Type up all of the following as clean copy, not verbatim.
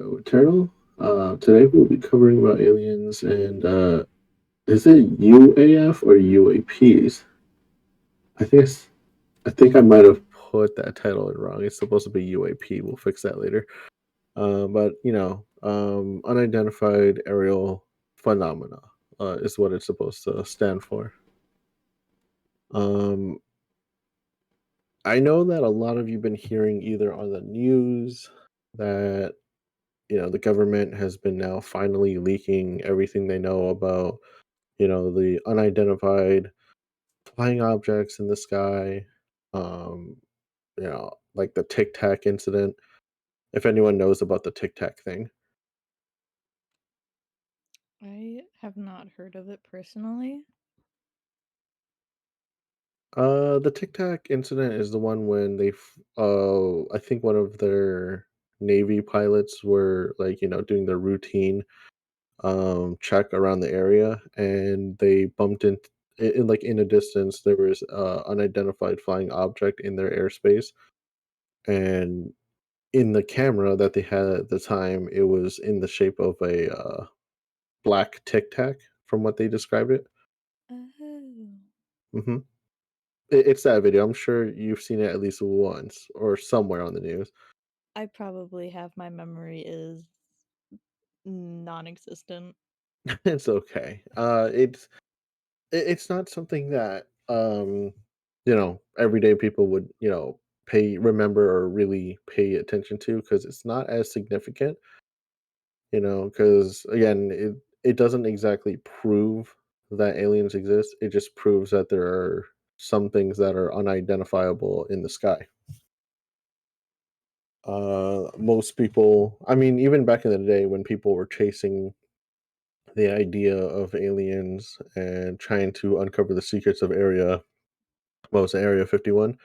So, Eternal. Today we'll be covering about aliens and is it UAF or UAPs? I think I think I might have put that title in wrong. It's supposed to be UAP. We'll fix that later. But unidentified aerial phenomena is what it's supposed to stand for. Um, I know that a lot of you've been hearing either on the news that the government has been now finally leaking everything they know about the unidentified flying objects in the sky, um, like the Tic Tac incident. If anyone knows about the Tic Tac thing, I have not heard of it personally. the Tic Tac incident is the one when I think one of their Navy pilots were like, doing their routine check around the area, and they bumped in like in a distance there was unidentified flying object in their airspace, and in the camera that they had at the time, it was in the shape of a, black Tic Tac from what they described it. Oh. Mhm. It's that video, I'm sure you've seen it at least once or somewhere on the news. I probably have. My memory is non-existent. It's okay. It's not something that, everyday people would, remember or really pay attention to because it's not as significant. Because again, it doesn't exactly prove that aliens exist. It just proves that there are some things that are unidentifiable in the sky. Most people, I mean, even back in the day when people were chasing the idea of aliens and trying to uncover the secrets of Area 51,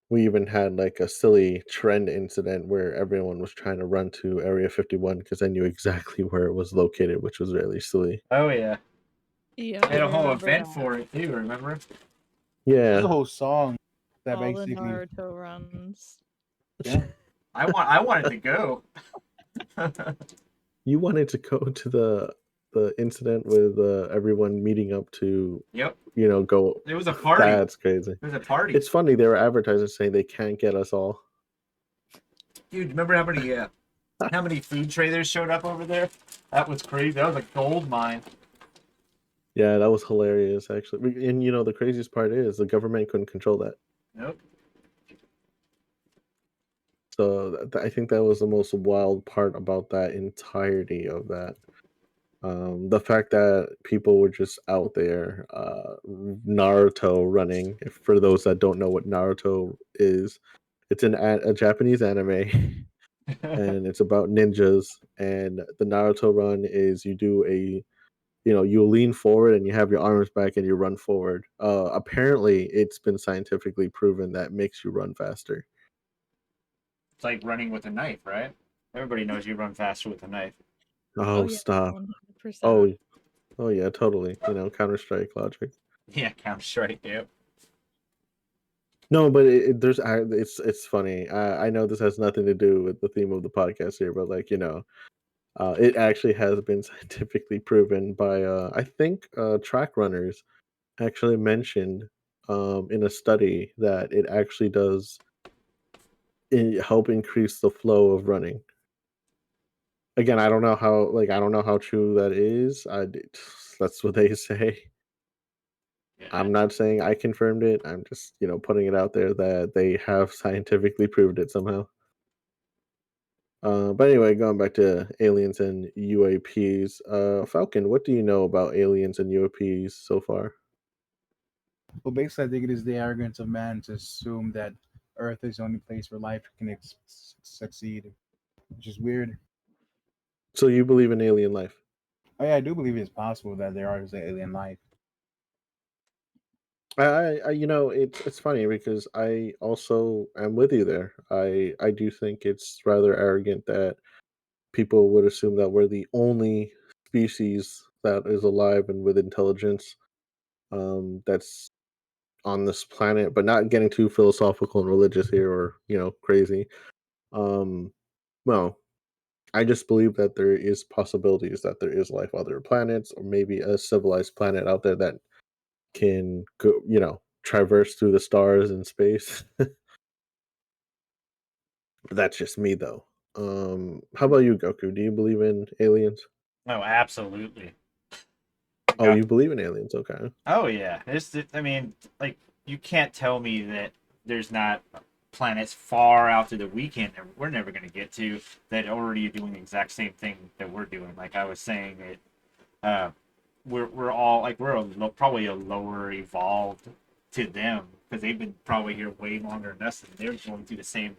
we even had like a silly trend incident where everyone was trying to run to Area 51 because I knew exactly where it was located, which was really silly. Oh yeah, Yep, they had I a whole remember event that. for it too. Remember? There's a Yeah. whole song that All the basically, Naruto runs. yeah. I wanted to go. You wanted to go to the incident with everyone meeting up to, Yep, go. it was a party. That's crazy. It was a party, It's funny they were advertising saying they can't get us all. dude. Remember how many food traders showed up over there? That was crazy. That was a gold mine. Yeah, that was hilarious actually. And the craziest part is the government couldn't control that. Nope. So I think that was the most wild part about that entirety of that. The fact that people were just out there, Naruto running. For those that don't know what Naruto is, it's a Japanese anime, and it's about ninjas. And the Naruto run is you lean forward and you have your arms back and you run forward. Apparently, it's been scientifically proven that makes you run faster. It's like running with a knife, right? Everybody knows you run faster with a knife. Oh Oh, yeah, stop. 100%. Oh, oh yeah, totally. Counter Strike logic. Yeah, Counter Strike. Yep. No, but it's funny. I know this has nothing to do with the theme of the podcast here, but like it actually has been scientifically proven by I think track runners actually mentioned in a study that it actually does help increase the flow of running. Again, I don't know how true that is. That's what they say. Yeah. I'm not saying I confirmed it. I'm just, putting it out there that they have scientifically proved it somehow. But anyway, going back to aliens and UAPs, Falcon, what do you know about aliens and UAPs so far? Well, basically, I think it is the arrogance of man to assume that Earth is the only place where life can succeed, which is weird. So you believe in alien life? Oh yeah, I do believe it's possible that there is alien life. It's funny because I also am with you there. I do think it's rather arrogant that people would assume that we're the only species that is alive and with intelligence, that's on this planet, but not getting too philosophical and religious here or crazy. Um, Well, I just believe that there is possibilities that there is life other planets, or maybe a civilized planet out there that can go, traverse through the stars and space. But that's just me, though. How about you, Goku? Do you believe in aliens? No, absolutely. Oh, Got you believe in aliens? Okay. Oh yeah, I mean, like you can't tell me that there's not planets far out to the weekend that we're never going to get to that already are doing the exact same thing that we're doing. Like I was saying, uh, we're all like probably a lower evolved to them because they've been probably here way longer than us, and they're going through the same.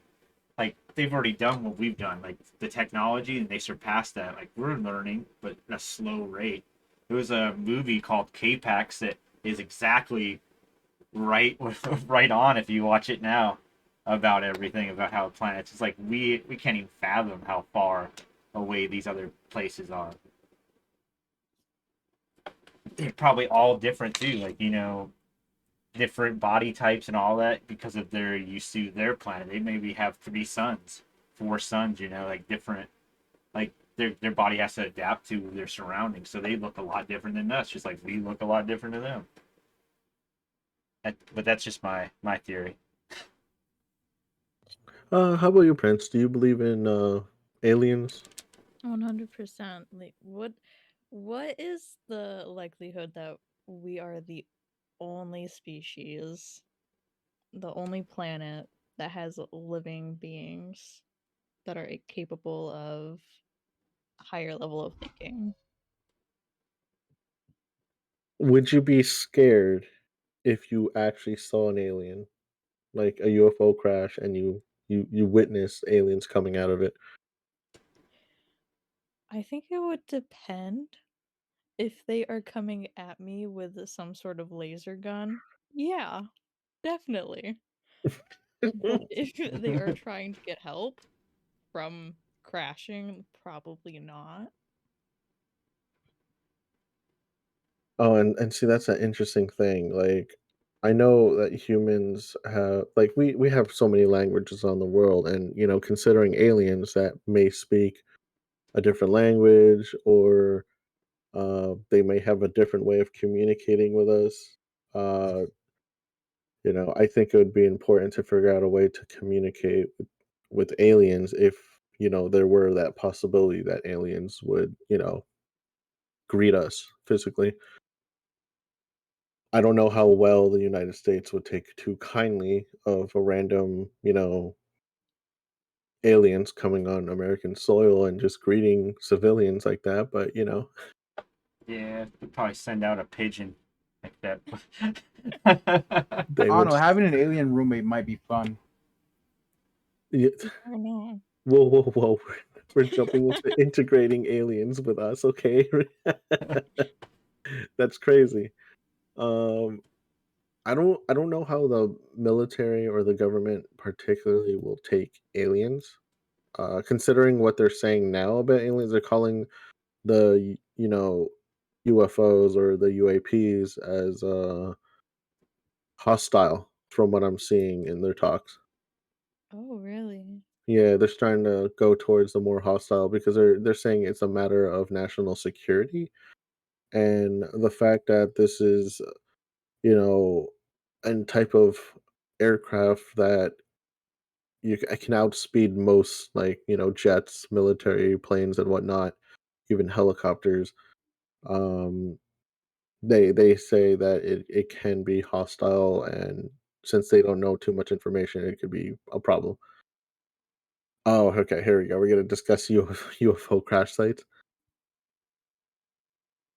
Like they've already done what we've done, like the technology, and they surpassed that. Like we're learning, but at a slow rate. There was a movie called K-Pax that is exactly right right on if you watch it now about everything about how planets. It's like we can't even fathom how far away these other places are. They're probably all different too, like different body types and all that because of their used to their planet. They maybe have 3 suns, 4 suns, like different, like their body has to adapt to their surroundings, so they look a lot different than us, just like we look a lot different to them. But that's just my theory. How about you, Prince? Do you believe in aliens? 100%. Like, what is the likelihood that we are the only species, the only planet that has living beings that are capable of higher level of thinking? Would you be scared if you actually saw an alien, like a UFO crash, and you witnessed aliens coming out of it? I think it would depend. If they are coming at me with some sort of laser gun, yeah, definitely. But if they are trying to get help from crashing, probably not. Oh, and see, that's an interesting thing. Like, I know that humans have, like, we have so many languages on the world, and considering aliens that may speak a different language, or they may have a different way of communicating with us. Uh, I think it would be important to figure out a way to communicate with aliens if there were that possibility that aliens would greet us physically. I don't know how well the United States would take too kindly of a random, aliens coming on American soil and just greeting civilians like that, but Yeah, we'd probably send out a pigeon like that. they I don't would know. Having an alien roommate might be fun. yeah, I don't know. whoa, whoa, whoa. We're jumping into integrating aliens with us, okay? That's crazy. Um, I don't know how the military or the government particularly will take aliens. Considering what they're saying now about aliens, they're calling the UFOs or the UAPs as hostile from what I'm seeing in their talks. Oh, really? Yeah, they're trying to go towards the more hostile because they're saying it's a matter of national security, and the fact that this is you know a type of aircraft that I can outspeed most, like jets, military planes, and whatnot, even helicopters. Um, they say that it can be hostile, and since they don't know too much information, it could be a problem. Oh, okay, here we go. We're gonna discuss UFO crash sites.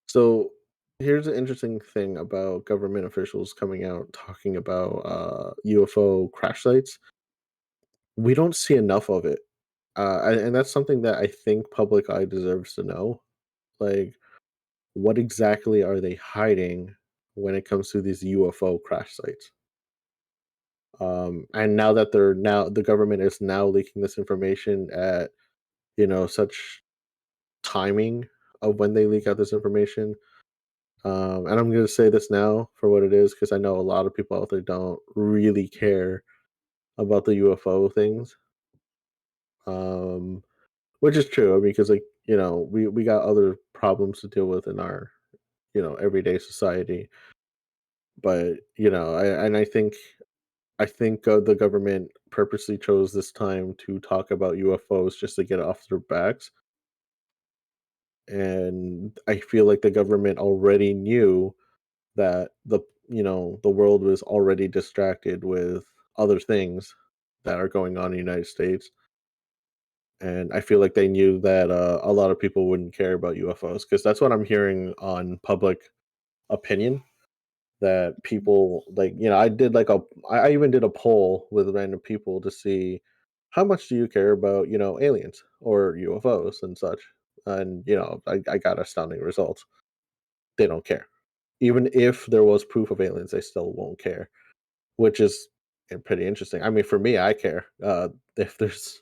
So here's an interesting thing about government officials coming out talking about UFO crash sites. We don't see enough of it, and that's something that I think public eye deserves to know. Like, what exactly are they hiding when it comes to these UFO crash sites? And now that the government is now leaking this information at such timing of when they leak out this information. And I'm going to say this now for what it is because I know a lot of people out there don't really care about the UFO things. Um, which is true. I mean, because like we got other problems to deal with in our everyday society. But I think the government purposely chose this time to talk about UFOs just to get it off their backs. And I feel like the government already knew that the world was already distracted with other things that are going on in the United States. And I feel like they knew that a lot of people wouldn't care about UFOs because that's what I'm hearing on public opinion. That people like, I even did a poll with random people to see how much do you care about, aliens or UFOs and such. And I got astounding results. They don't care. Even if there was proof of aliens, they still won't care, which is pretty interesting. I mean, for me, I care. If there's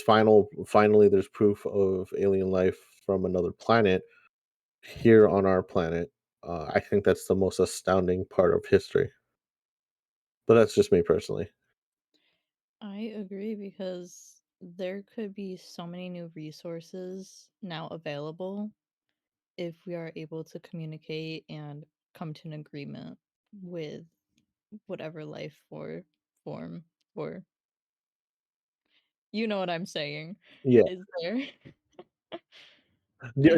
finally there's proof of alien life from another planet here on our planet, I think that's the most astounding part of history. But that's just me personally. I agree because there could be so many new resources now available if we are able to communicate and come to an agreement with whatever life form or you know what I'm saying Yeah. is there.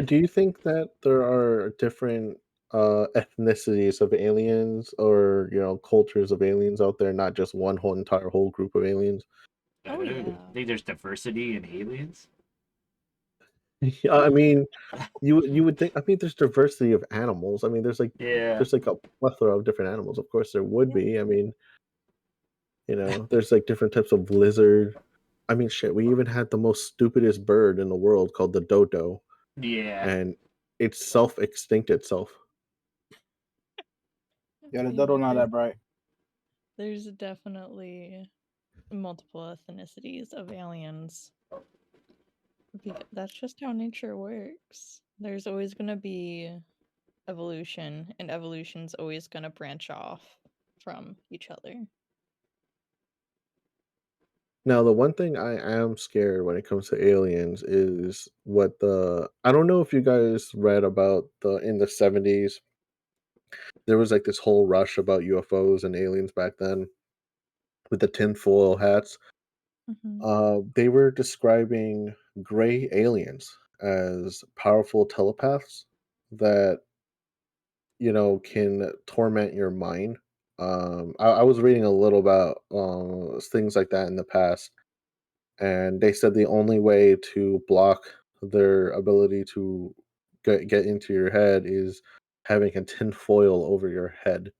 Do you think that there are different ethnicities of aliens or cultures of aliens out there, not just one whole group of aliens? Oh I yeah. think there's diversity in aliens. Yeah, I mean, you would think. I mean, there's diversity of animals. I mean, there's like Yeah. there's like a plethora of different animals. Of course, there would Yeah. be. I mean, there's like different types of lizard. I mean, shit. We even had the most stupidest bird in the world called the dodo, Yeah. and it self-extinct itself. Yeah, the Yeah, dodo not that bright. there's definitely multiple ethnicities of aliens. Because that's just how nature works. There's always going to be evolution, and evolution's always going to branch off from each other. Now, the one thing I am scared when it comes to aliens is what the I don't know if you guys read about the in the 70s. There was like this whole rush about UFOs and aliens back then with the tinfoil hats. Hmm. They were describing gray aliens as powerful telepaths that can torment your mind. I was reading a little about things like that in the past, and they said the only way to block their ability to get into your head is having a tin foil over your head.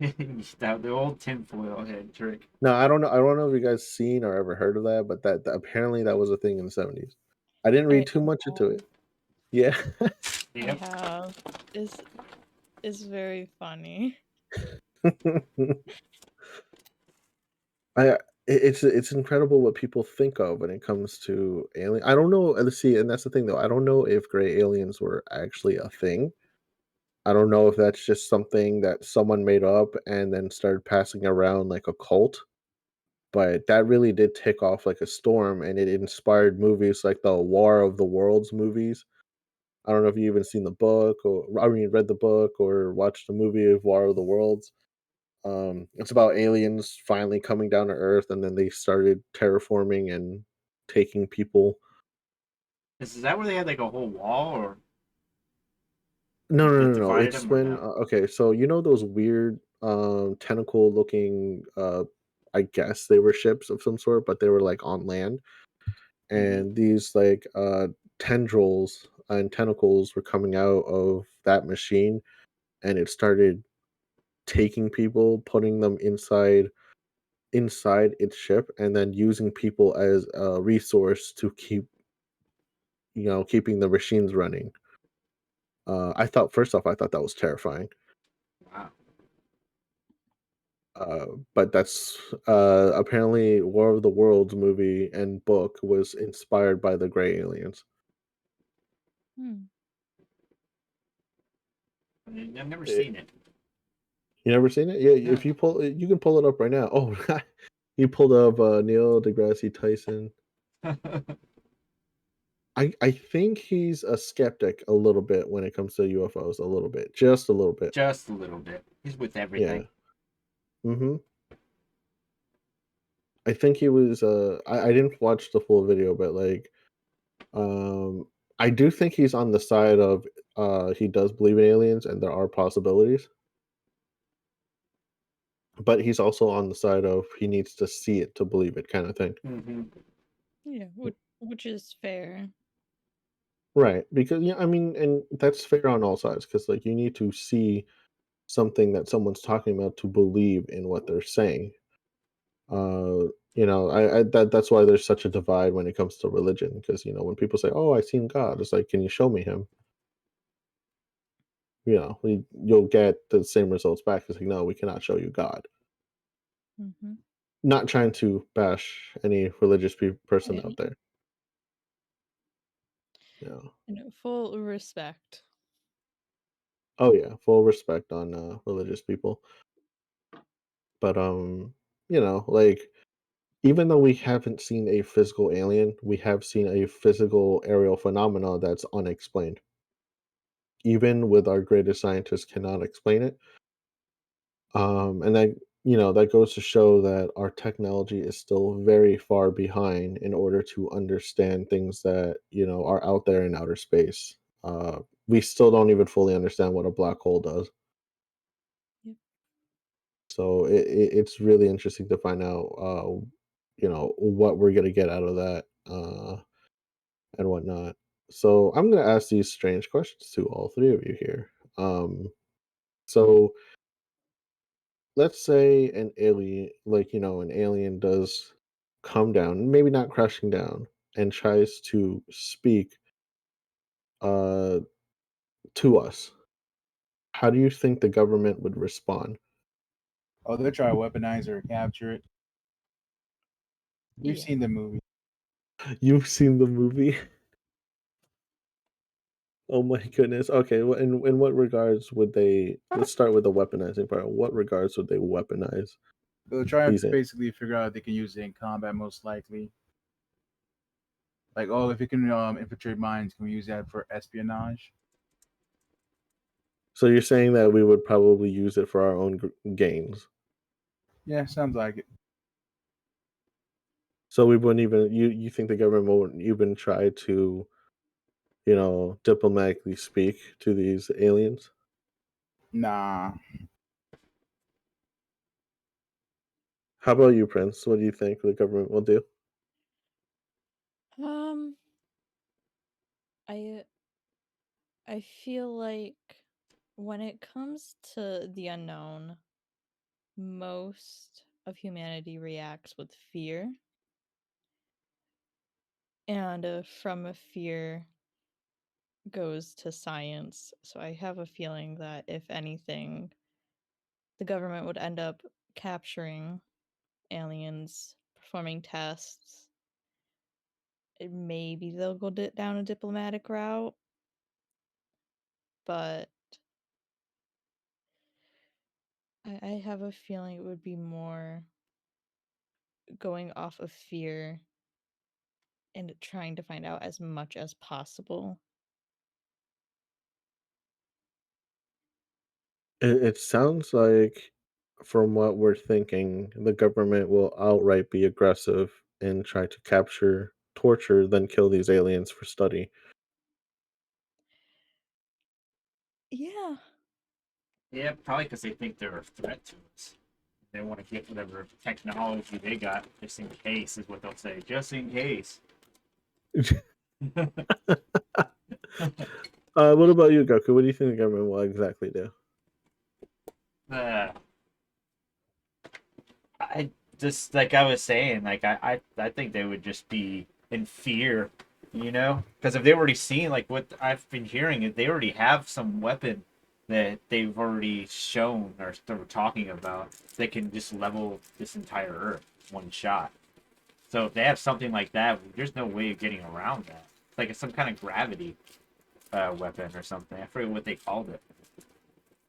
The old tinfoil head trick. Now, I don't know if you guys seen or ever heard of that, but that apparently that was a thing in the 70s. I didn't read too much into it. Yeah. I Yep. have. Is very funny. It's incredible what people think of when it comes to alien. I don't know. Let's see, and that's the thing though. I don't know if gray aliens were actually a thing. I don't know if that's just something that someone made up and then started passing around like a cult. But that really did tick off like a storm, and it inspired movies like the War of the Worlds movies. I don't know if you even seen the book or I mean read the book or watched the movie of War of the Worlds. It's about aliens finally coming down to Earth, and then they started terraforming and taking people. Is that where they had like a whole wall, or No, no, that no, no. divided It's them, or when no? okay, so those weird tentacle looking I guess they were ships of some sort, but they were like on land. Hmm. And these like tendrils and tentacles were coming out of that machine, and it started taking people, putting them inside its ship, and then using people as a resource to keeping the machines running. I thought first off, I thought that was terrifying. Wow. But that's apparently War of the Worlds movie and book was inspired by the gray aliens. Hmm. I've never Eh, seen it. You never seen it? Yeah, No. if you can pull it up right now. Oh, you pulled up Neil deGrasse Tyson. I think he's a skeptic a little bit when it comes to UFOs, a little bit, just a little bit. Just a little bit. He's with Yeah. everything. Mm-hmm. I think he was. I didn't watch the full video, but like, um, I do think he's on the side of he does believe in aliens and there are possibilities, but he's also on the side of he needs to see it to believe it, kind of thing. Mm-hmm. Yeah, which is fair. Right? Because yeah, I mean, and that's fair on all sides because like you need to see something that someone's talking about to believe in what they're saying. I that's why there's such a divide when it comes to religion because when people say, "Oh, I seen God," it's like, "Can you show me him?" You'll get the same results back. It's like, "No, we cannot show you God." Mm-hmm. Not trying to bash any religious person Yeah, out there. Yeah. full respect. Oh yeah, full respect on religious people, but like even though we haven't seen a physical alien, we have seen a physical aerial phenomena that's unexplained. Even with our greatest scientists cannot explain it. And that goes to show that our technology is still very far behind in order to understand things that, are out there in outer space. We still don't even fully understand what a black hole does. Yep. So it's really interesting to find out, what we're gonna get out of that, and whatnot. So I'm gonna ask these strange questions to all three of you here. So let's say an alien does come down, maybe not crashing down, and tries to speak uh to us. How do you think the government would respond? Oh, they'll try to weaponize or capture it. We've Yeah. seen the movie. You've seen the movie? Oh my goodness. Okay, well, in what regards would they let's start with the weaponizing part. What regards would they weaponize They'll try to these in? basically figure out if they can use it in combat, most likely. Like, oh, if it can infiltrate mines, can we use that for espionage? So you're saying that we would probably use it for our own gains. Yeah, sounds like it. So we wouldn't even you think the government won't even try to, diplomatically speak to these aliens? Nah, How about you, Prince? What do you think the government will do? Um, I I feel like when it comes to the unknown, most of humanity reacts with fear, and from a fear goes to science. So I have a feeling that if anything, the government would end up capturing aliens, performing tests. Maybe they'll go down a diplomatic route, but I have a feeling it would be more going off of fear and trying to find out as much as possible. It sounds like, from what we're thinking, the government will outright be aggressive and try to capture, torture, then kill these aliens for study. Yeah. Yeah, probably because they think they're a threat to us. They want to get whatever technology they got, just in case, is what they'll say. Just in case. What about you, Goku? What do you think the government will exactly do? uh, I just like I was saying, like I think they would just be in fear, because if they've already seen like what I've been hearing, is they already have some weapon that they've already shown or they're talking about that can just level this entire Earth one shot. So if they have something like that, there's no way of getting around that. It's like it's some kind of gravity weapon or something. I forget what they called it.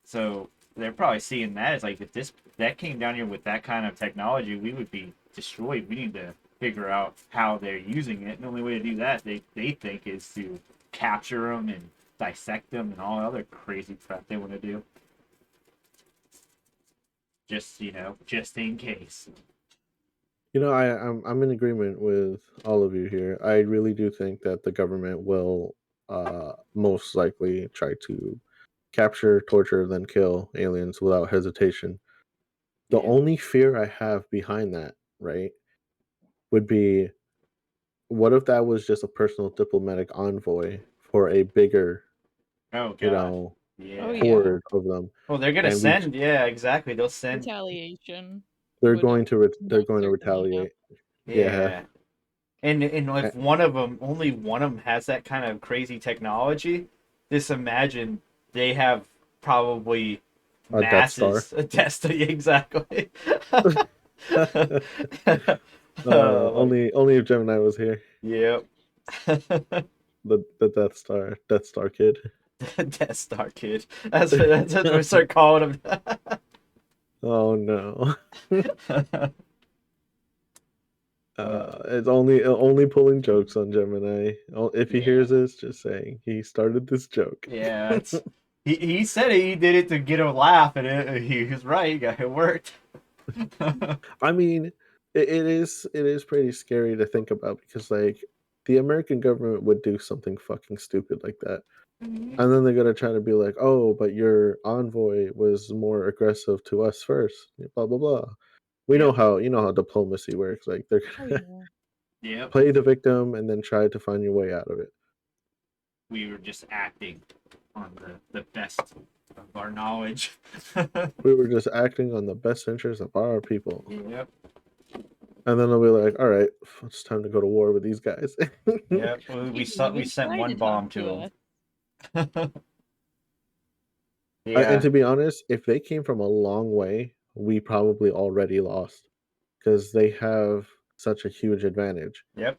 So they're probably seeing that as like if this that came down here with that kind of technology, we would be destroyed. We need to figure out how they're using it. And the only way to do that, they think, is to capture them and dissect them and all other crazy crap they want to do. Just, just in case. I'm in agreement with all of you here. I really do think that the government will most likely try to capture, torture, then kill aliens without hesitation. The Yeah. only fear I have behind that, right, would be, what if that was just a personal diplomatic envoy for a bigger, Oh you god. know, Yeah. Oh yeah, horde of them, Well, they're gonna and we send. Yeah, exactly. They'll send. retaliation they're would going to they're most going to certainly retaliate. happen. Yeah, Yeah. And a if one of them, only one of them has that kind of crazy technology, just imagine they have probably a Death Star. masses of destiny. Exactly. Like, Only if Gemini was here. yep. The Death Star kid. Death Star kid. That's what we start calling him. Oh no. Uh, It's only pulling jokes on Gemini. If he Yeah. hears this, just saying he started this joke. yeah, it's he said he did it to get a laugh, and he was right. It worked. I mean, it is pretty scary to think about, because like the American government would do something fucking stupid like that. And then they're gonna try to be like, oh, but your envoy was more aggressive to us first. Blah blah blah. We know Yep. how diplomacy works. Like they're Oh gonna yeah. Yep. play the victim and then try to find your way out of it. We were just acting on the best of our knowledge. We were just acting on the best interest of our people. Yep. And then they'll be like, all right, it's time to go to war with these guys. Yep. Well, You we even sent try one to bomb talk to to us. him. And Yeah. to be honest, if they came from a long way, we probably already lost, because they have such a huge advantage. Yep.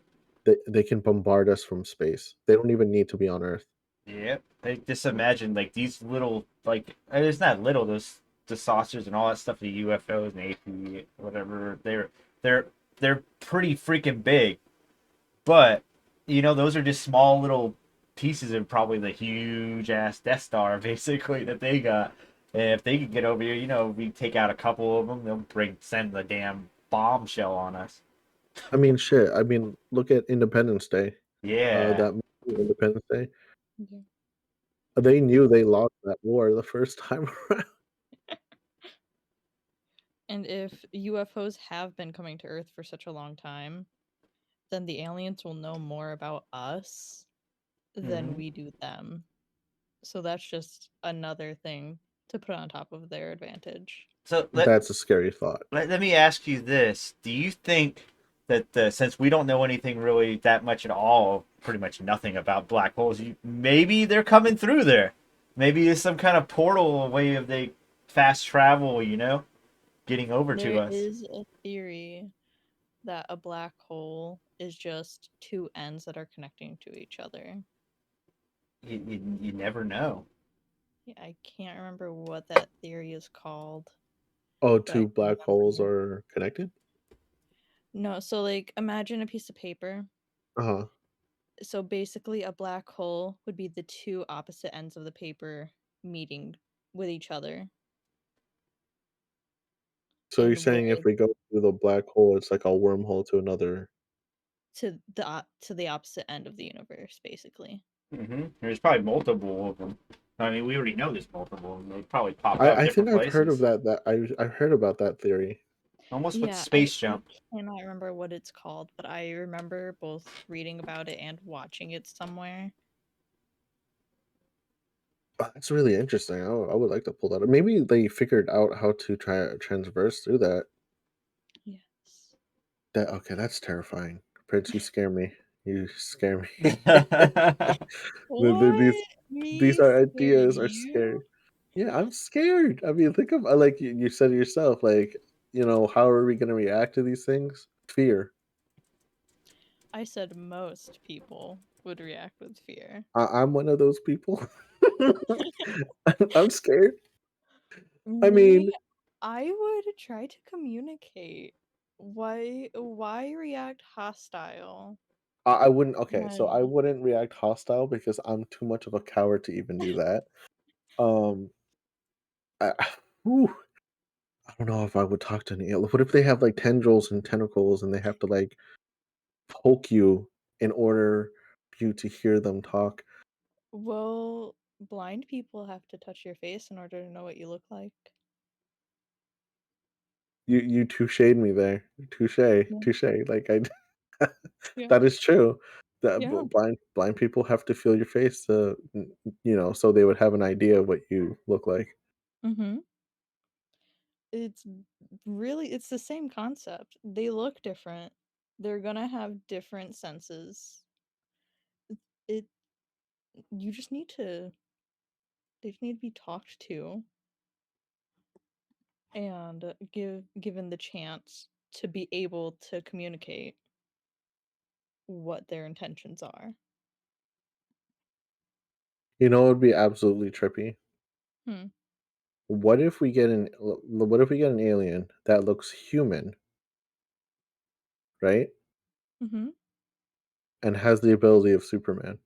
They can bombard us from space. They don't even need to be on Earth. Yep. Like, just imagine, like, these little, like, it's not little, those the saucers and all that stuff, the UFOs and AP whatever. They're they're pretty freaking big, but those are just small little pieces of probably the huge ass Death Star basically that they got. And if they could get over here, we take out a couple of them, they'll send the damn bombshell on us. I mean, shit. I mean, look at Independence Day. Yeah. That movie, Independence Day. Yeah. They knew they lost that war the first time around. And if UFOs have been coming to Earth for such a long time, then the aliens will know more about us than Mhm. we do them. So that's just another thing to put on top of their advantage. So That's a scary thought. let me ask you this: do you think that since we don't know anything really that much at all, pretty much nothing about black holes, maybe they're coming through there? Maybe there's some kind of portal, a way of they fast travel, getting over to There us. is a theory that a black hole is just two ends that are connecting to each other. You never know. Yeah, I can't remember what that theory is called. Oh, But I two can black holes remember. are connected? No, so like imagine a piece of paper. Uh-huh. So basically a black hole would be the two opposite ends of the paper meeting with each other. So you're And where saying if we go through the black hole, it's like a wormhole to another. to the opposite end of the universe, basically. There's probably multiple of them. I mean, we already know there's multiple, and they probably pop I, up I think different I've heard of places. that. I've heard about that theory. Almost with Yeah, I space jump. cannot remember what it's called, but I remember both reading about it and watching it somewhere. That's really interesting. I would like to pull that up. Maybe they figured out how to try transverse through that. Yes. Okay, that's terrifying. Prince, you scare me. You scare me. What? These Me are scare ideas are scary. you? Yeah, I'm scared. I mean, think of like you said it yourself. Like, how are we going to react to these things? Fear. I said most people would react with fear. I'm one of those people. I'm scared. I Me, mean, I would try to communicate. why react hostile I wouldn't. Okay, so I when wouldn't react hostile because I'm too much of a coward to even do that. Um, I, whew, I don't know if I would talk to an alien. What if they have like tendrils and tentacles and they have to like poke you in order for you to hear them talk? well, blind people have to touch your face in order to know what you look like. You toucheed me there. Touche, Yeah. touche. Like I, Yeah. that is true. That Yeah. blind people have to feel your face to, so they would have an idea of what you look like. Mm-hmm. It's it's the same concept. They look different. They're gonna have different senses. It you just need to they just need to be talked to and given the chance to be able to communicate what their intentions are. You know, it would be absolutely trippy. Hmm. What if we get an alien that looks human, right? Mm-hmm. And has the ability of Superman.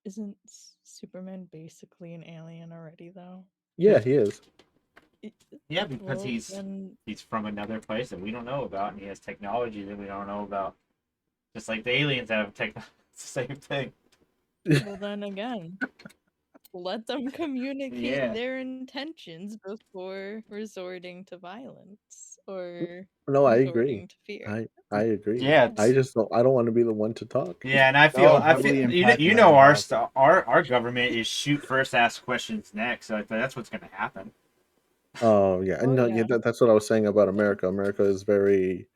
Isn't Superman basically an alien already though? Yeah, he is. I- Yeah, because Well, then he's from another place that we don't know about, and he has technology that we don't know about. Just like the aliens have technology. It's the same thing. well then again, let them communicate Yeah. their intentions before resorting to violence or No, I agree. resorting to fear. I agree. Yeah. I just don't. I don't want to be the one to talk. Yeah, and That'll I feel heavily you know, impact you mental know health. our government is shoot first, ask questions next. So that's what's going to happen. Oh yeah, and Oh no, yeah, yeah. that's what I was saying about Yeah. America. America is very,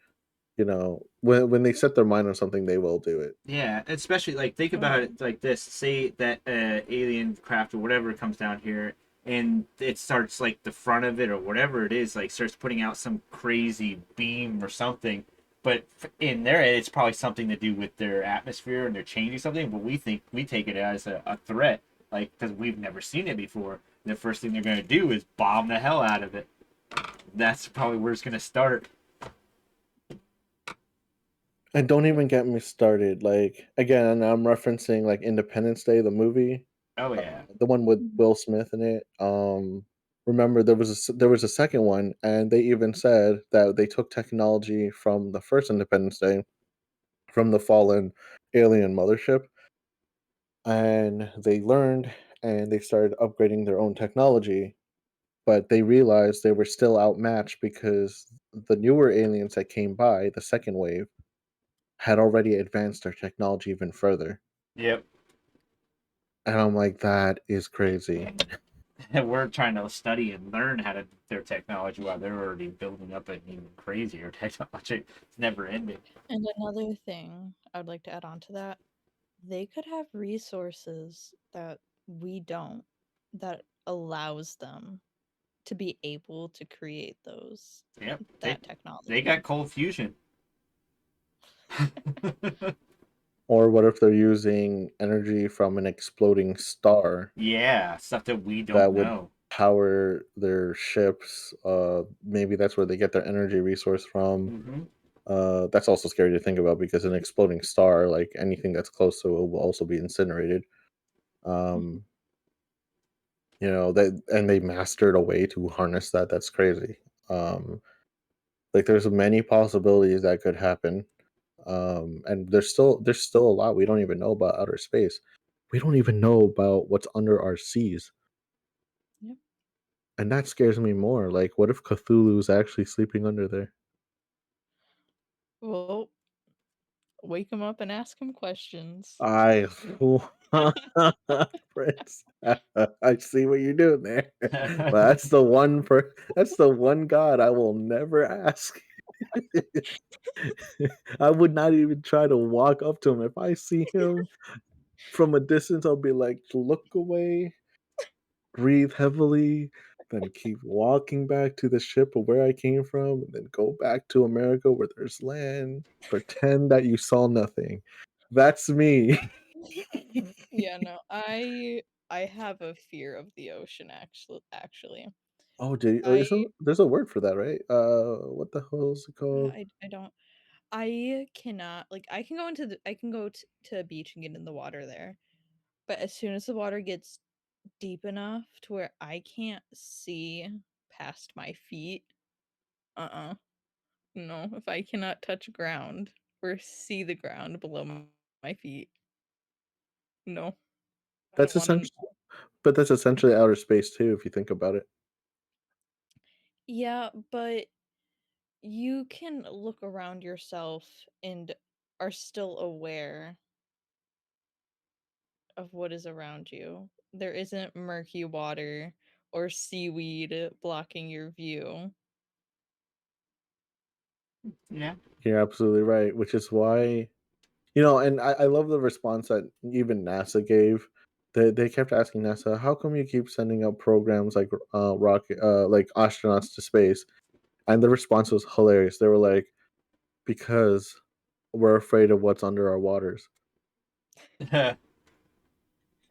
when they set their mind on something, they will do it. Yeah, especially like think Oh about yeah. it like this. Say that alien craft or whatever comes down here and it starts like the front of it or whatever it is like starts putting out some crazy beam or something. But in there, it's probably something to do with their atmosphere and they're changing something. But we take it as a threat, like because we've never seen it before. The first thing they're gonna do is bomb the hell out of it. That's probably where it's gonna start. And don't even get me started. Like again, I'm referencing like Independence Day, the movie, Oh yeah. the one with Mhm. Will Smith in it. Remember there was a second one, and they even said that they took technology from the first Independence Day, from the fallen alien mothership, and they learned and they started upgrading their own technology, but they realized they were still outmatched because the newer aliens that came by, the second wave, had already advanced their technology even further. Yep. And I'm like, that is crazy. And we're trying to study and learn how to their technology while they're already building up an even crazier technology. It's never ending. And another thing I would like to add on to that, they could have resources that we don't, that allows them to be able to create Yep. that They got technology. cold fusion. Or what if they're using energy from an exploding star Yeah, stuff that we don't that would know. power their ships? Maybe that's where they get their energy resource from. Hmm. That's also scary to think about because an exploding star, like anything that's close to it, will also be incinerated. Mhm. Um, and they mastered a way to harness that. That's crazy. Um, like there's many possibilities that could happen. And there's still a lot we don't even know about outer space. We don't even know about what's under our seas, Yep. and that scares me more. Like, what if Cthulhu is actually sleeping under there? Well, wake him up and ask him questions. I, Prince, I see what you're doing there. But that's the one God I will never ask. I would not even try to walk up to him. If I see him from a distance, I'll be like, look away, breathe heavily, then keep walking back to the ship of where I came from, and then go back to America where there's land. Pretend that you saw nothing. That's me. Yeah, no, I have a fear of the ocean actually. Oh, I isn't there's a word for that, right? What the hell is it called? I don't. I cannot like I can go into the I can go to a beach and get in the water there, but as soon as the water gets deep enough to where I can't see past my feet, uh-uh. No, if I cannot touch ground or see the ground below my feet, no. I don't That's want to. essentially, but that's essentially outer space too, if you think about it. Yeah, but you can look around yourself and are still aware of what is around you. There isn't murky water or seaweed blocking your view. Yeah. You're absolutely right, which is why, and I love the response that even NASA gave. They kept asking NASA, how come you keep sending out programs like rocket, like astronauts to space? And the response was hilarious. They were like, because we're afraid of what's under our waters. And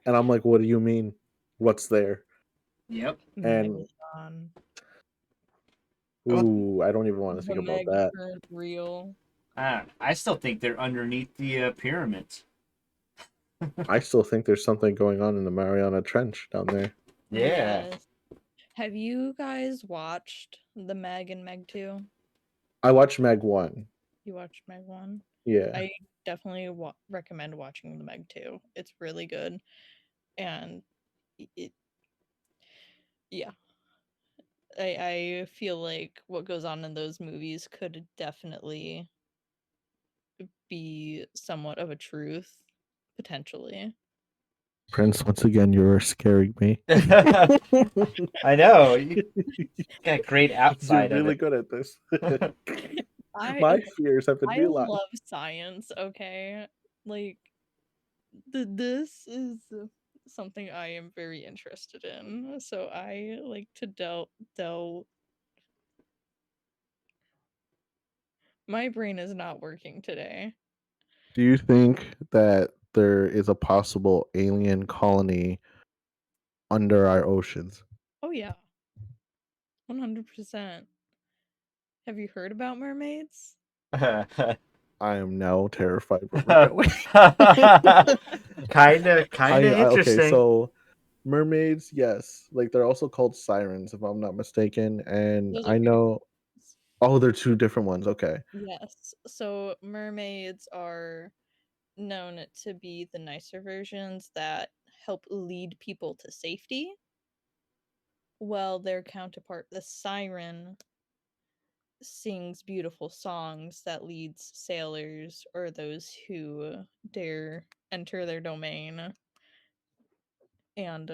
I'm like, what do you mean? What's there? Yep. And Megalodon. Well, ooh, I don't even want to The think about mega that. current real. I still think they're underneath the pyramids. I still think there's something going on in the Mariana Trench down there. Yeah. Yes. Have you guys watched the Meg and Meg 2? I watched Meg 1. You watched Meg 1? Yeah. I definitely recommend watching the Meg 2. It's really good. And it yeah. I feel like what goes on in those movies could definitely be somewhat of a truth, potentially. Prince, once again, you're scaring me. I know. You got great You're outside of really it. good at this. My Okay, fears have been I realized. love science, okay? Like this is something I am very interested in. So I like to delve. My brain is not working today. Do you think that there is a possible alien colony under our oceans? Oh yeah, 100%. Have you heard about mermaids? I am now terrified where we're going. Kinda Okay, interesting. so mermaids, yes, like they're also called sirens, if I'm not mistaken, and Those are I different know. ones. Oh, they're two different ones. Okay, Yes. So mermaids are known to be the nicer versions that help lead people to safety, while their counterpart, the siren, sings beautiful songs that leads sailors or those who dare enter their domain and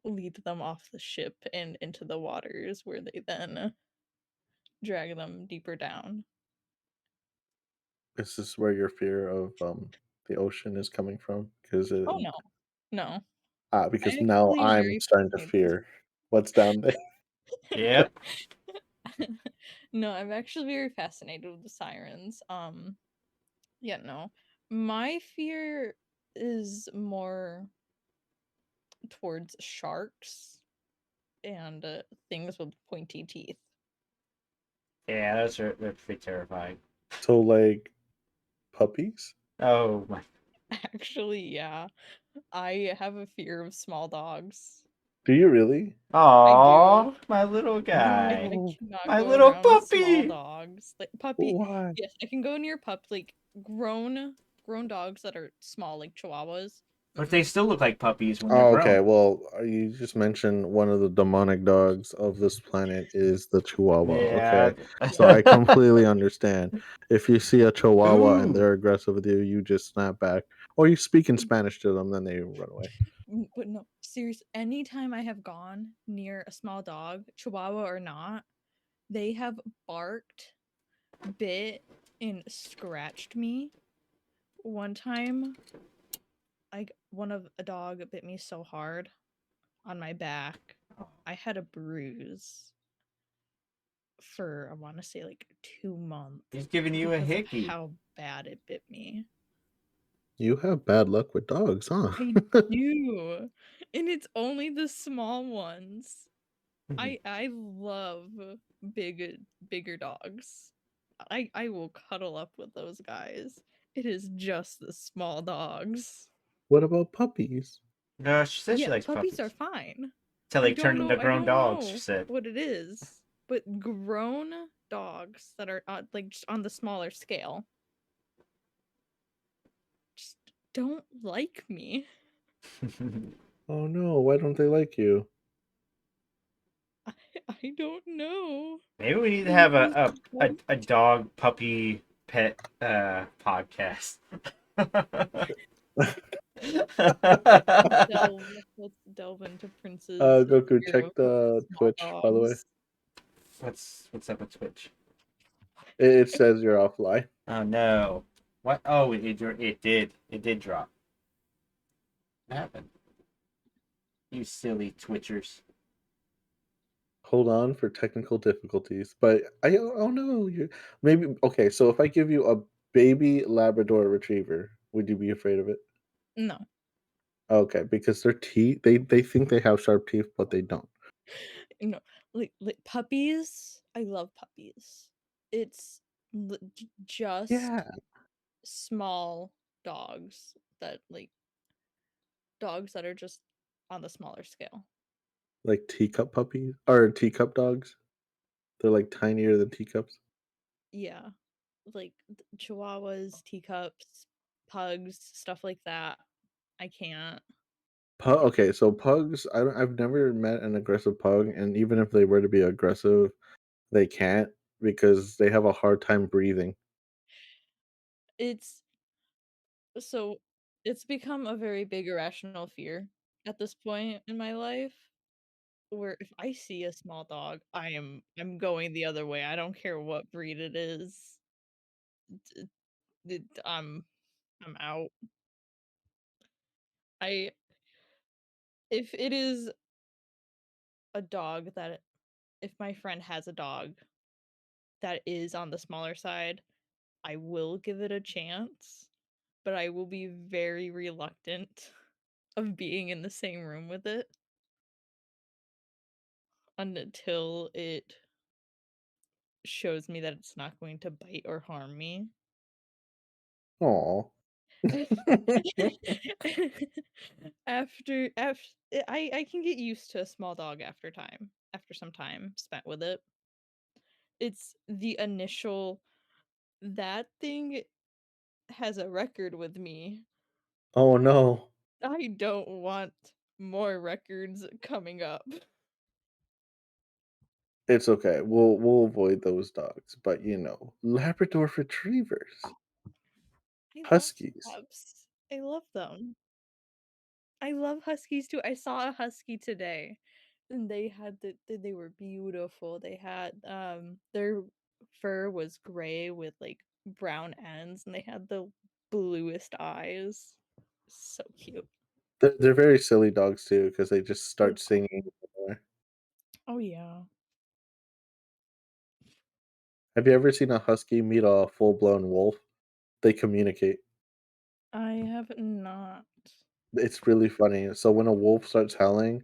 lead them off the ship and into the waters where they then drag them deeper down. is this where your fear of the ocean is coming from? Oh no, no. Because I now actually am I'm very starting to fascinated. fear what's down there. Yep. No, I'm actually very fascinated with the sirens. Yeah, no. My fear is more towards sharks and things with pointy teeth. Yeah, they're pretty terrifying. So, like puppies? Oh my. Actually, yeah. I have a fear of small dogs. Do you really? I do. Aw, my little guy. I No. cannot My go little around small puppy. dogs. Like puppy, Why? yes, I can go near like grown dogs that are small, like chihuahuas. But Mm-mm. they still look like puppies when they're Oh, okay. grown. Well, you just mentioned one of the demonic dogs of this planet is the Chihuahua. Yeah. Okay, so Yeah. I completely understand. If you see a Chihuahua and they're aggressive with you, you just snap back, or you speak in Spanish to them, then they run away. But no, serious. Anytime I have gone near a small dog, chihuahua or not, they have barked, bit, and scratched me. One time, one of a dog bit me so hard on my back, I had a bruise for I want to say like 2 months He's giving you a because of hickey. how bad it bit me. You have bad luck with dogs, huh? I do, and it's only the small ones. I love bigger dogs. I will cuddle up with those guys. It is just the small dogs. What about puppies? No, she said she Yeah, likes puppies are puppies. fine. Till I they don't turn know. into I grown don't dogs, she know said. what it is, but grown dogs that are like just on the smaller scale just don't like me. Oh no, why don't they like you? I, I don't know. Maybe we need to They have just a dog puppy pet podcast. delve. Let's delve into Prince's Goku, fear check of the small Twitch, by the way. dogs. What's up with Twitch? It says you're offline. Oh no. What? Oh, it did drop. What happened? You silly twitchers. Hold on for technical difficulties. But oh no, you maybe okay. So if I give you a baby Labrador Retriever, would you be afraid of it? No, Okay, because their teeth, they think they have sharp teeth, but they don't. no, like puppies. I love puppies. It's just Yeah, small dogs that like dogs that are just on the smaller scale. like teacup puppies or teacup dogs. They're like tinier than teacups. Yeah, like chihuahuas, teacups, pugs, stuff like that. I can't. Okay, so pugs, I've never met an aggressive pug, and even if they were to be aggressive, they can't because they have a hard time breathing. It's so it's become a very big irrational fear at this point in my life where if I see a small dog, I'm going the other way. I don't care what breed it is. D- d- I'm out. I if it is a dog that if my friend has a dog that is on the smaller side, I will give it a chance, but I will be very reluctant of being in the same room with it until it shows me that it's not going to bite or harm me. Aw. After I can get used to a small dog after some time spent with it. It's the initial that thing has a record with me. Oh no. I don't want more records coming up. It's okay. We'll avoid those dogs, but Labrador retrievers, I love huskies. pups. I love them. I love huskies too. I saw a husky today, and they were beautiful. They had their fur was gray with like brown ends, and they had the bluest eyes. So cute. They're very silly dogs too because they just They start singing. Oh yeah. Have you ever seen a husky meet a full-blown wolf? They communicate. I have not. It's really funny. So when a wolf starts howling,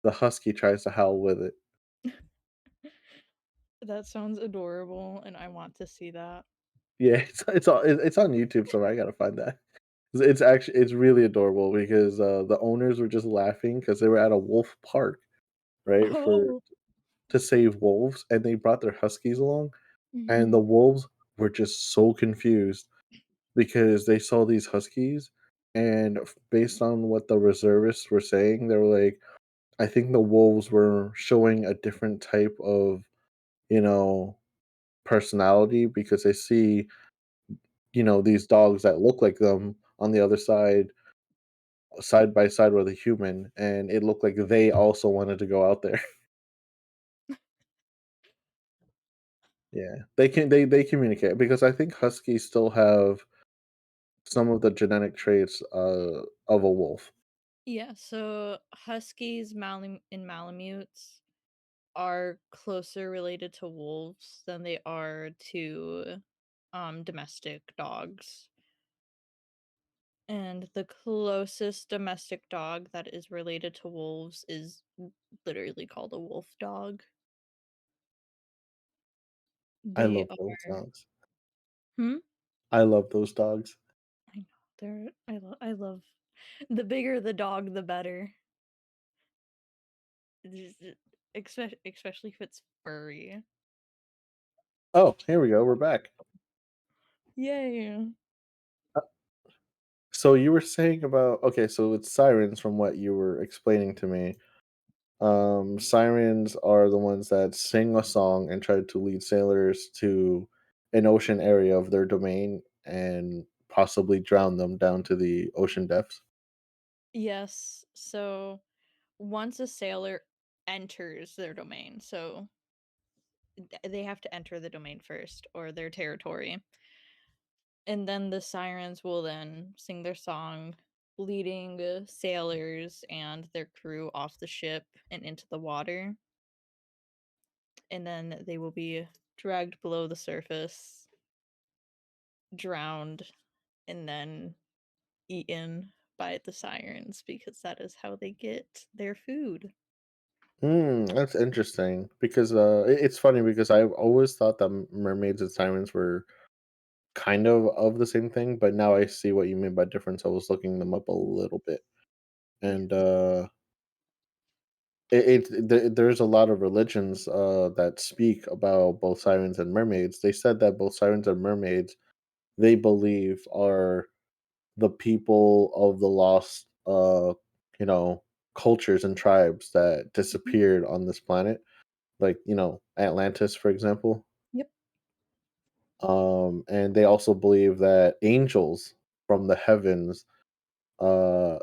the husky tries to howl with it. That sounds adorable, and I want to see that. Yeah, it's on YouTube, so I gotta find that. It's really adorable because the owners were just laughing because they were at a wolf park, right, for Oh. to save wolves, and they brought their huskies along, and Mhm. the wolves were just so confused because they saw these huskies, and based on what the reservists were saying, they were like, I think the wolves were showing a different type of, you know, personality because they see, these dogs that look like them on the other side by side with a human, and it looked like they also wanted to go out there. Yeah, they communicate because I think huskies still have some of the genetic traits of a wolf. Yeah, so huskies, and malamutes are closer related to wolves than they are to domestic dogs. And the closest domestic dog that is related to wolves is literally called a wolf dog. I They love those are. dogs. Hmm? I love those dogs. I know. I love. The bigger the dog, the better. Especially if it's furry. Oh, here we go. We're back. Yay. So you were saying about okay, so it's sirens from what you were explaining to me. Sirens are the ones that sing a song and try to lead sailors to an ocean area of their domain and possibly drown them down to the ocean depths. Yes. So once a sailor enters their domain, so they have to enter the domain first or their territory. And then the sirens will then sing their song, leading sailors and their crew off the ship and into the water. And then they will be dragged below the surface, drowned, and then eaten by the sirens because that is how they get their food. That's interesting because it's funny because I've always thought that mermaids and sirens were kind of the same thing, but now I see what you mean by difference. I was looking them up a little bit, Yes. and there's a lot of religions that speak about both sirens and mermaids. They said that both sirens and mermaids they believe are the people of the lost you know cultures and tribes that Mhm. disappeared on this planet, like Atlantis, for example. Yep. And they also believe that angels from the heavens uh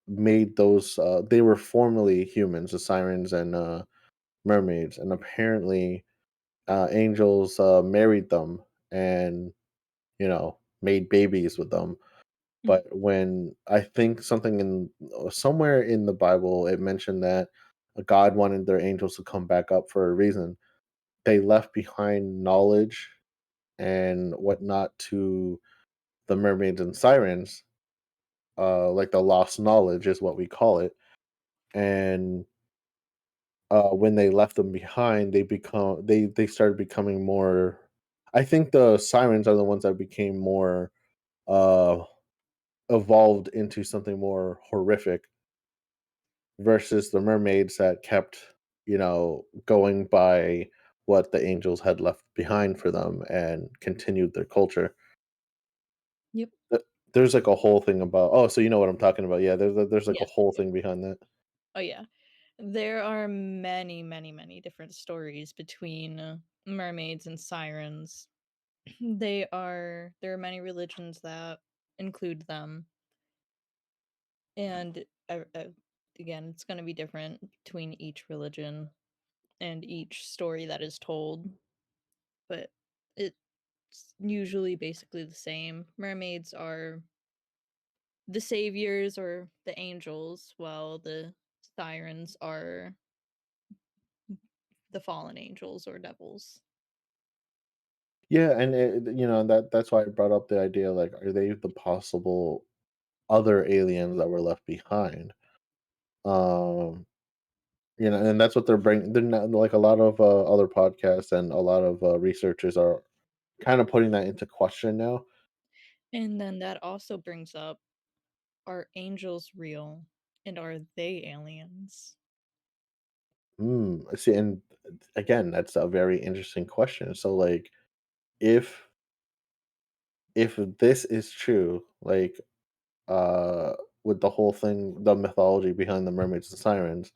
made those they were formerly humans, the sirens and mermaids, and apparently angels married them and made babies with them. Mhm. But when I think something in somewhere in the Bible it mentioned that God wanted their angels to come back up for a reason, they left behind knowledge and whatnot to the mermaids and sirens, like the lost knowledge is what we call it. And when they left them behind, they started becoming more. I think the sirens are the ones that became more uh, evolved into something more horrific versus the mermaids that kept, going by what the angels had left behind for them and continued their culture. Yep. There's like a whole thing about. Oh, so you know what I'm talking about? Yeah, there's like a Yes. whole Yep. thing behind that. Oh yeah. There are many, many, many different stories between mermaids and sirens. There are many religions that include them, and again, it's going to be different between each religion and each story that is told, but it's usually basically the same. Mermaids are the saviors or the angels, while the sirens are the fallen angels or devils. Yeah, and that's why I brought up the idea. Like, are they the possible other aliens that were left behind? Um, and that's what they're bringing. They're not like a lot of other podcasts and a lot of researchers are kind of putting that into question now. And then that also brings up, are angels real? And are they aliens? See, and again, that's a very interesting question. So, like, if if this is true, like, uh, with the whole thing, the mythology behind the mermaids and sirens,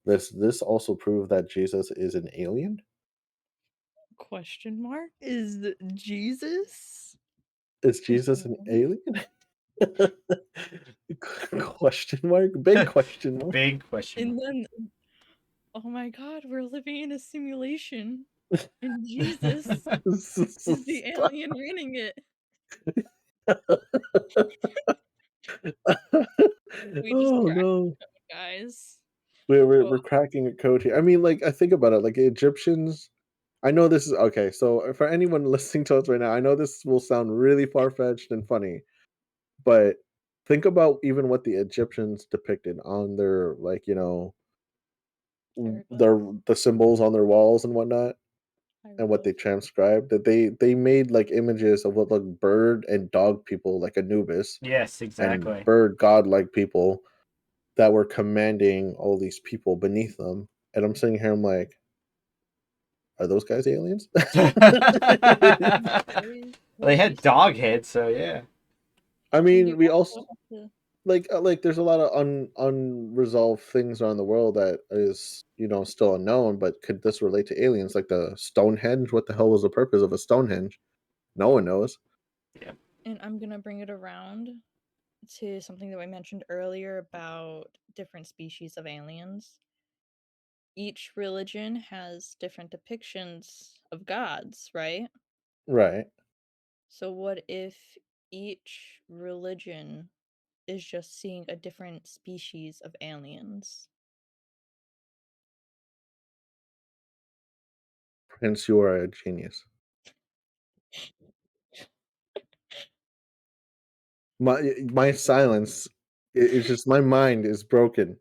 this also prove that Jesus is an alien? Question mark? Is Jesus? Is Is Jesus an one? alien? Question mark? Big question mark. Big question And mark. then, oh my god, we're living in a simulation. And Jesus is the Stop. alien running it. We just Oh cracked no. it, guys. We're Oh, cracking a code here. I mean, like, I think about it, like Egyptians. I know this is okay. So for anyone listening to us right now, I know this will sound really far fetched and funny, But think about even what the Egyptians depicted on their, like, Hieroglyphs. the symbols on their walls and whatnot, and what they Hieroglyphs. transcribed, that they made like images of what, like, bird and dog people, like Anubis, Yes, and exactly. bird godlike people that were commanding all these people beneath them. And I'm sitting here, I'm like, are those guys aliens? Very, They very had dog heads, so yeah. I And you mean, we also also have to. like there's a lot of unresolved things around the world that is, still unknown. But could this relate to aliens? Like the Stonehenge? What the hell was the purpose of a Stonehenge? No one knows. Yeah. And I'm gonna bring it around to something that we mentioned earlier about different species of aliens. Each religion has different depictions of gods, right? Right. So, what if each religion is just seeing a different species of aliens? Prince, you are a genius. My silence is just, my mind is broken.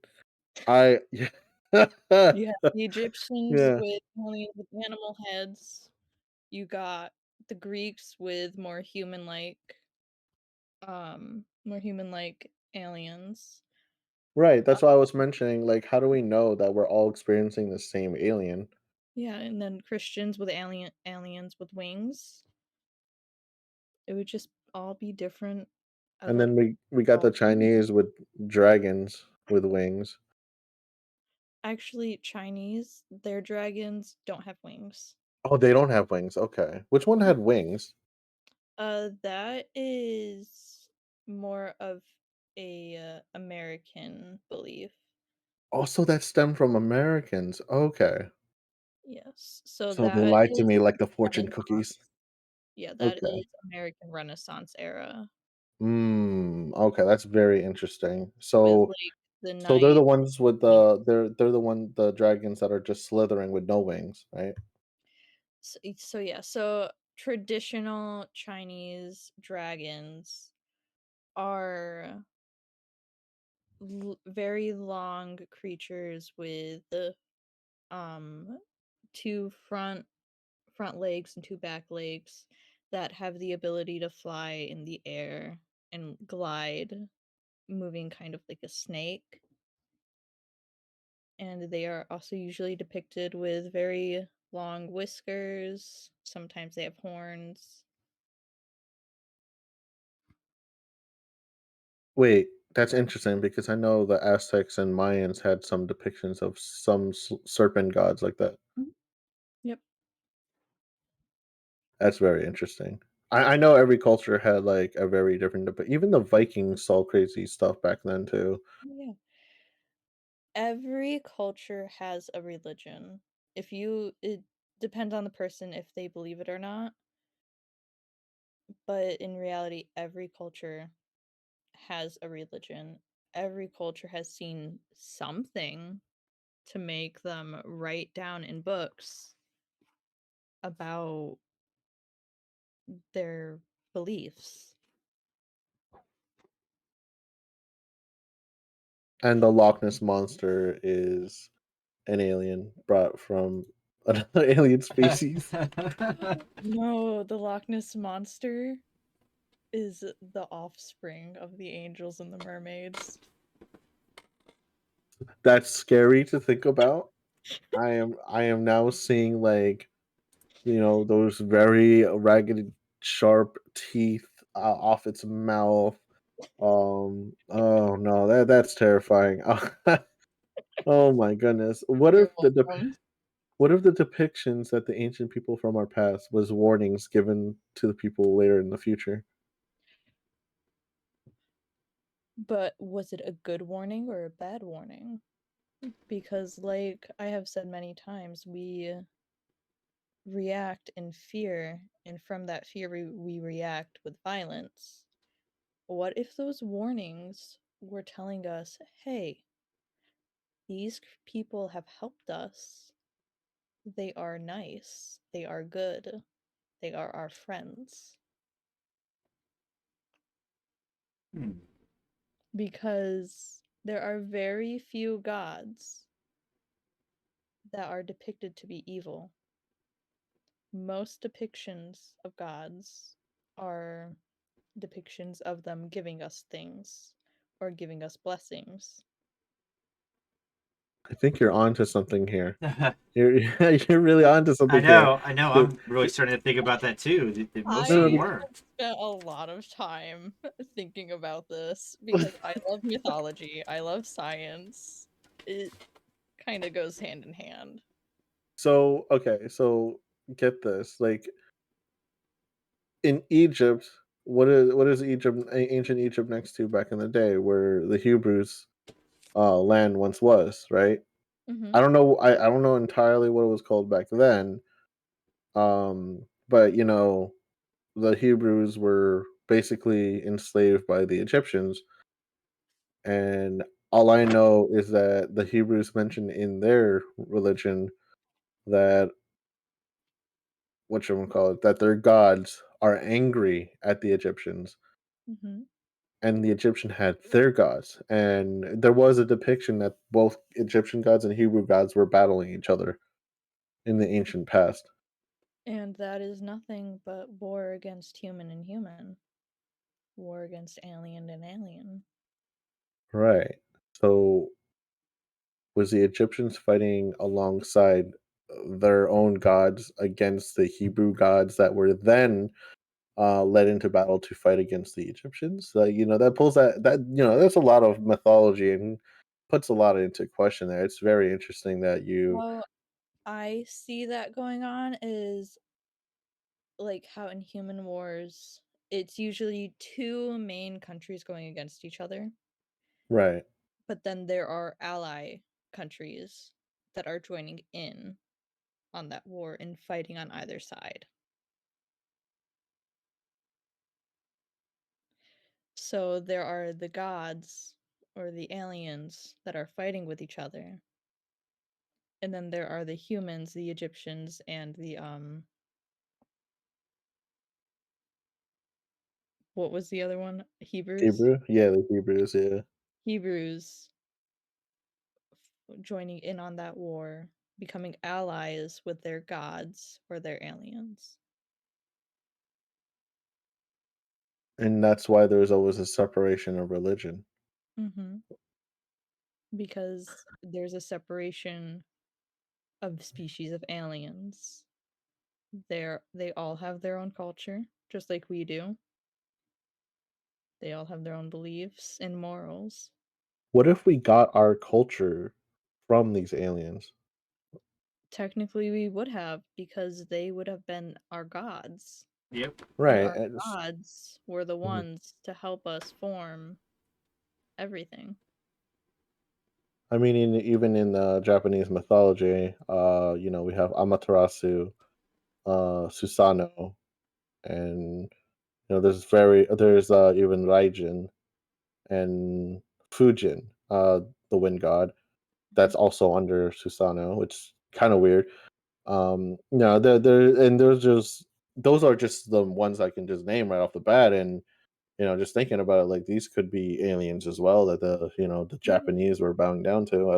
I You have the Egyptians yeah. with aliens with animal heads. You got the Greeks with more human-like aliens. Right, that's why I was mentioning, like, how do we know that we're all experiencing the same alien? Yeah, and then Christians with aliens with wings. It would just all be different. I And love then we got all the Chinese with dragons with wings. actually Chinese, their dragons don't have wings. Oh, they don't have wings, okay. Which one had wings? That is more of a American belief. Also, that stemmed from Americans, okay. Yes. So So they that lied to is me like the fortune cookies. Renaissance. Yeah, that Okay. is American Renaissance era Okay, that's very interesting. with So like the so they're the knight. ones with the dragons that are just slithering with no wings, right? So yeah, so traditional Chinese dragons are very long creatures with um two front legs and two back legs that have the ability to fly in the air and glide, moving kind of like a snake. And they are also usually depicted with very long whiskers. Sometimes they have horns. Wait, that's interesting because I know the Aztecs and Mayans had some depictions of some serpent gods like that. Mhm. Yep. That's very interesting. I know every culture had like a very different, but even the Vikings saw crazy stuff back then too. Yeah. Every culture has a religion. It depends on the person if they believe it or not, but in reality, every culture has a religion. Every culture has seen something to make them write down in books about their beliefs. And the Loch Ness monster is an alien brought from another alien species. No, the Loch Ness monster is the offspring of the angels and the mermaids. That's scary to think about. I am now seeing, like, those very ragged, sharp teeth off its mouth. Oh no, that's terrifying. Oh my goodness. You're welcome. What if the depictions that the ancient people from our past was warnings given to the people later in the future? But was it a good warning or a bad warning? Because, like I have said many times, we react in fear, and from that fear, we react with violence. What if those warnings were telling us, hey, these people have helped us? They are nice, they are good, they are our friends. Hmm. because there are very few gods that are depicted to be evil. Most depictions of gods are depictions of them giving us things or giving us blessings. I think you're onto something here. You're you're really onto I something here. know, I know. The- I'm really starting to think about that too. That most of no, them I no, were. spent a lot of time thinking about this because I love mythology, I love science. It kind of goes hand in hand. so okay, so get this. Like in Egypt, what is Egypt, ancient Egypt next to back in the day, where the Hebrews land once was, right? Mm-hmm. I don't know entirely what it was called back then. But the Hebrews were basically enslaved by the Egyptians, and all I know is that the Hebrews mentioned in their religion that what you call it, that their gods are angry at the Egyptians, Mm-hmm. and the Egyptian had their gods, and there was a depiction that both Egyptian gods and Hebrew gods were battling each other in the ancient past. And that is nothing but war against human and human, war against alien and alien. Right. So was the Egyptians fighting alongside their own gods against the Hebrew gods that were then led into battle to fight against the Egyptians? That pulls that's a lot of mythology and puts a lot into question there. It's very interesting that you How I see that going on is like how in human wars, it's usually two main countries going against each other, right. but then there are ally countries that are joining in on that war and fighting on either side. So there are the gods or the aliens that are fighting with each other. And then there are the humans, the Egyptians, and the what was the other one? Hebrews? Hebrew? Yeah, the Hebrews, yeah. Hebrews joining in on that war, becoming allies with their gods or their aliens. And that's why there's always a separation of religion. Mm-hmm. Because there's a separation of species of aliens. They all have their own culture, just like we do. They all have their own beliefs and morals. What if we got our culture from these aliens? Technically, we would have, because they would have been our gods. Yep. And Right. our gods were the Mhm. ones to help us form everything. I mean, even in Japanese mythology, we have Amaterasu, Susanoo, and there's even Raijin and Fujin, the wind god. That's also under Susanoo, which is kind of weird. There's just those are just the ones I can just name right off the bat, and just thinking about it, like these could be aliens as well that the Yeah. Japanese were bowing down to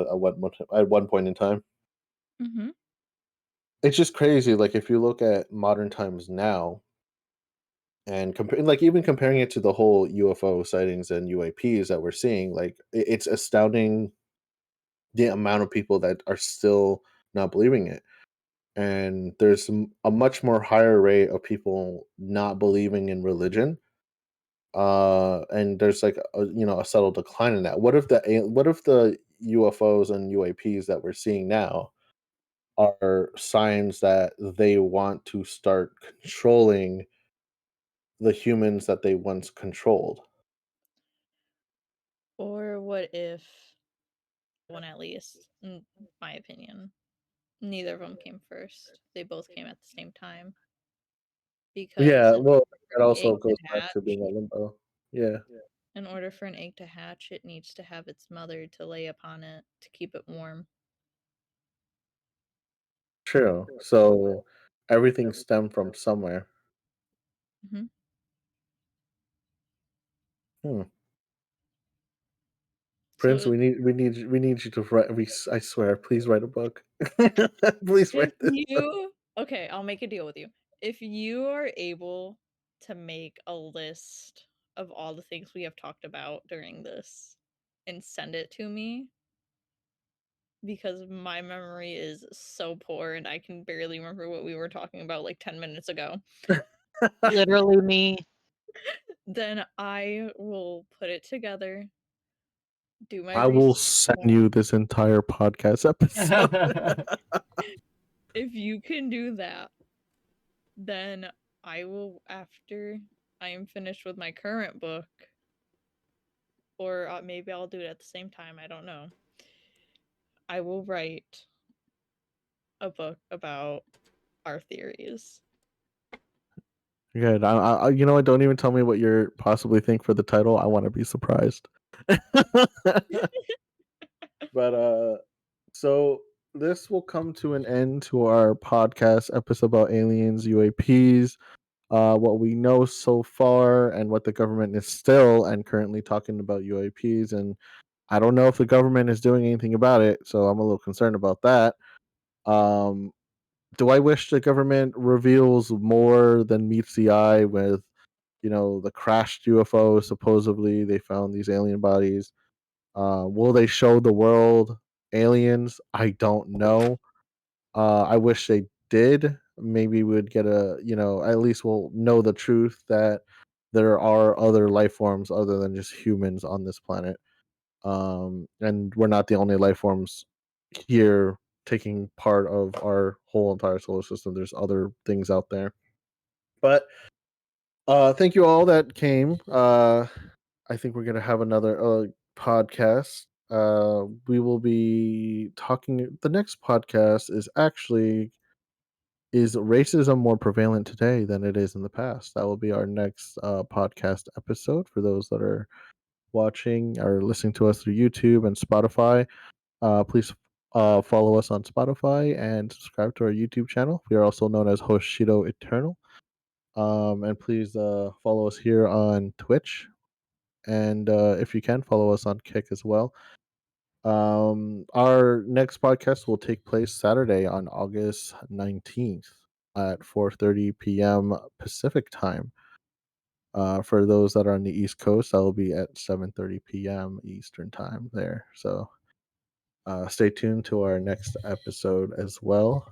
at one point in time. Mm-hmm. It's just crazy. Like if you look at modern times now, and even comparing it to the whole UFO sightings and UAPs that we're seeing, like it's astounding the amount of people that are still not believing it. And there's a much more higher rate of people not believing in religion, and there's like a subtle decline in that. What if the UFOs and UAPs that we're seeing now are signs that they want to start controlling the humans that they once controlled? Or what if one, at least, in my opinion, neither of them came first. They both came at the same time. Because Yeah, well, that the egg also to goes back to hatch, being a limbo. Yeah, in order for an egg to hatch, it needs to have its mother to lay upon it to keep it warm. true. So everything stemmed from somewhere. Hmm. Hmm. Prince, So we need you to write. I swear, please write a book. Please if write this book. you okay, I'll make a deal with you. If you are able to make a list of all the things we have talked about during this and send it to me, because my memory is so poor and I can barely remember what we were talking about like 10 minutes ago, Literally me. then I will put it together, do my I will research send more. you this entire podcast episode. If you can do that, then I will, after I am finished with my current book, or maybe I'll do it at the same time, I don't know. I will write a book about our theories. Good. You know what? Don't even tell me what you're possibly think for the title. I want to be surprised. But so this will come to an end to our podcast episode about aliens, UAPs, what we know so far, and what the government is still and currently talking about UAPs. And I don't know if the government is doing anything about it, so I'm a little concerned about that. Um, do I wish the government reveals more than meets the eye with, the crashed UFO? Supposedly they found these alien bodies. Will they show the world aliens? I don't know. I wish they did. Maybe we'd get at least we'll know the truth that there are other life forms other than just humans on this planet. And we're not the only life forms here taking part of our whole entire solar system. There's other things out there. But thank you all that came. I think we're gonna have another podcast. We will be talking. The next podcast is racism more prevalent today than it is in the past? That will be our next podcast episode for those that are watching or listening to us through YouTube and Spotify. Please follow us on Spotify and subscribe to our YouTube channel. We are also known as Hoshido Eternal. And please follow us here on Twitch. And if you can, follow us on Kick as well. Our next podcast will take place Saturday on August 19th at 4:30 p.m. Pacific time. For those that are on the East Coast, that will be at 7:30 p.m. Eastern time there. So stay tuned to our next episode as well.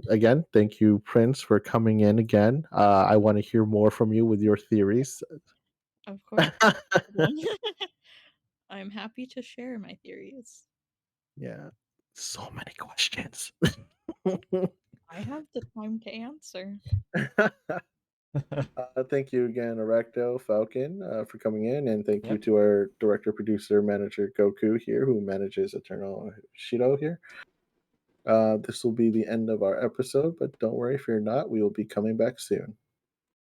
Again, thank you, Prince, for coming in again. I want to hear more from you with your theories. Of course. I'm happy to share my theories. Yeah, so many questions. I have the time to answer. Thank you again, Erecto Falcon, for coming in, and thank you to our director, producer, manager Goku here, who manages Eternal Shido here. This will be the end of our episode, but don't worry if you're not, we will be coming back soon.